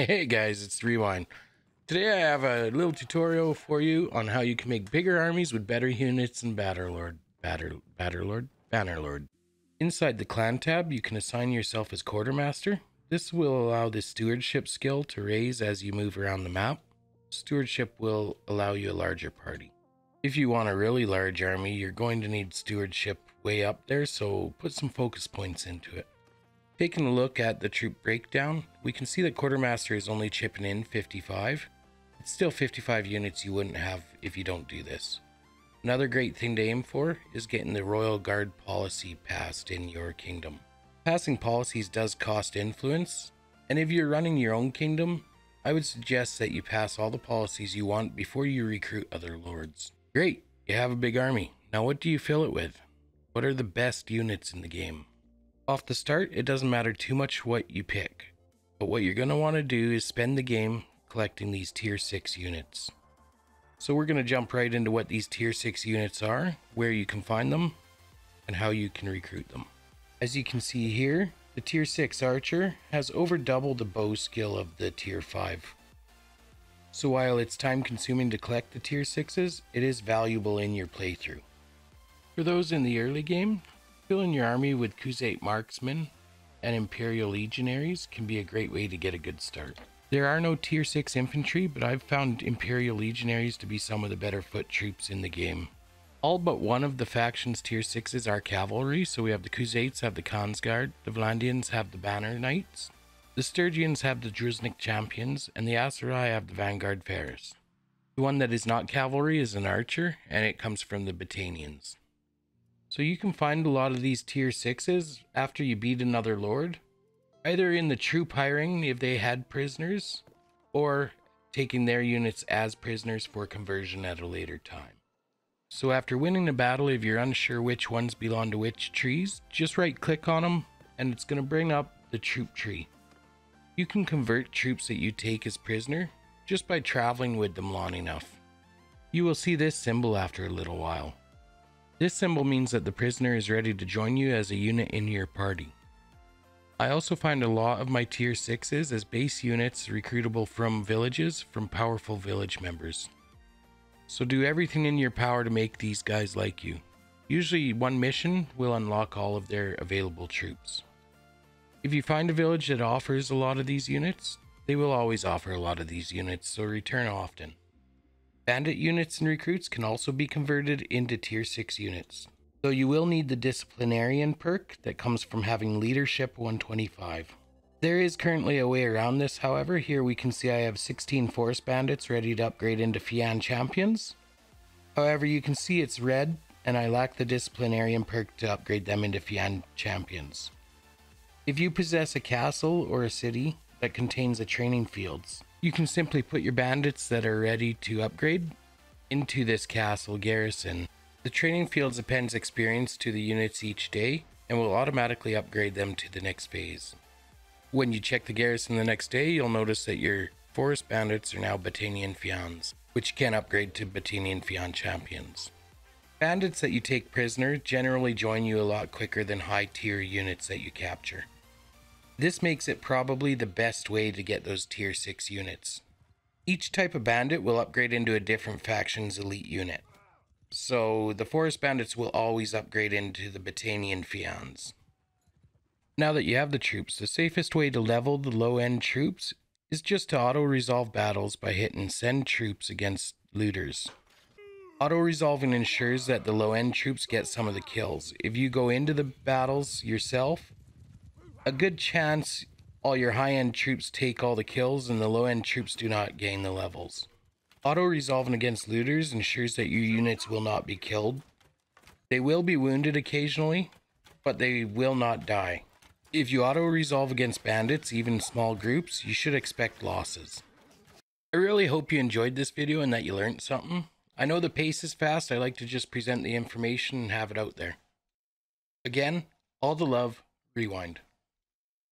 Hey guys, it's Rewind. Today I have a little tutorial for you on how you can make bigger armies with better units in Bannerlord. Inside the clan tab, you can assign yourself as quartermaster. This will allow the stewardship skill to raise as you move around the map. Stewardship will allow you a larger party. If you want a really large army, you're going to need stewardship way up there, so put some focus points into it. Taking a look at the troop breakdown, we can see that Quartermaster is only chipping in 55. It's still 55 units you wouldn't have if you don't do this. Another great thing to aim for is getting the Royal Guard policy passed in your kingdom. Passing policies does cost influence, and if you're running your own kingdom, I would suggest that you pass all the policies you want before you recruit other lords. Great, you have a big army. Now what do you fill it with? What are the best units in the game? Off the start, it doesn't matter too much what you pick, but what you're going to want to do is spend the game collecting these tier 6 units. So we're going to jump right into what these tier 6 units are, where you can find them, and how you can recruit them. As you can see here, the tier 6 archer has over double the bow skill of the tier 5. So while it's time consuming to collect the tier 6s, it is valuable in your playthrough. For those in the early game, filling your army with Crusade marksmen and Imperial legionaries can be a great way to get a good start. There are no tier 6 infantry, but I've found Imperial legionaries to be some of the better foot troops in the game. All but one of the faction's tier 6s are cavalry, so we have the Crusades have the Khansguard, the Vlandians have the Banner Knights, the Sturgians have the Druznik Champions, and the Aserai have the Vanguard Ferris. The one that is not cavalry is an archer, and it comes from the Batanians. So you can find a lot of these tier 6s after you beat another lord, either in the troop hiring if they had prisoners, or taking their units as prisoners for conversion at a later time. So after winning a battle, if you're unsure which ones belong to which trees, just right click on them and it's going to bring up the troop tree. You can convert troops that you take as prisoner just by traveling with them long enough. You will see this symbol after a little while. This symbol means that the prisoner is ready to join you as a unit in your party. I also find a lot of my tier 6s as base units recruitable from villages from powerful village members. So do everything in your power to make these guys like you. Usually one mission will unlock all of their available troops. If you find a village that offers a lot of these units, they will always offer a lot of these units, so return often. Bandit units and recruits can also be converted into tier 6 units, though you will need the disciplinarian perk that comes from having leadership 125. There is currently a way around this, however. Here we can see I have 16 forest bandits ready to upgrade into Fian champions. However, you can see it's red and I lack the disciplinarian perk to upgrade them into Fian champions. If you possess a castle or a city that contains a training fields, you can simply put your bandits that are ready to upgrade into this castle garrison. The training fields appends experience to the units each day and will automatically upgrade them to the next phase. When you check the garrison the next day, you'll notice that your forest bandits are now Batanian Fians, which can upgrade to Batanian Fian champions. Bandits that you take prisoner generally join you a lot quicker than high tier units that you capture. This makes it probably the best way to get those tier 6 units. Each type of bandit will upgrade into a different faction's elite unit. So the forest bandits will always upgrade into the Batanian Fians. Now that you have the troops, the safest way to level the low end troops is just to auto-resolve battles by hitting send troops against looters. Auto-resolving ensures that the low end troops get some of the kills. If you go into the battles yourself, a good chance all your high-end troops take all the kills and the low-end troops do not gain the levels. Auto-resolving against looters ensures that your units will not be killed. They will be wounded occasionally, but they will not die. If you auto-resolve against bandits, even small groups, you should expect losses. I really hope you enjoyed this video and that you learned something. I know the pace is fast, I like to just present the information and have it out there. Again, all the love, Rewind.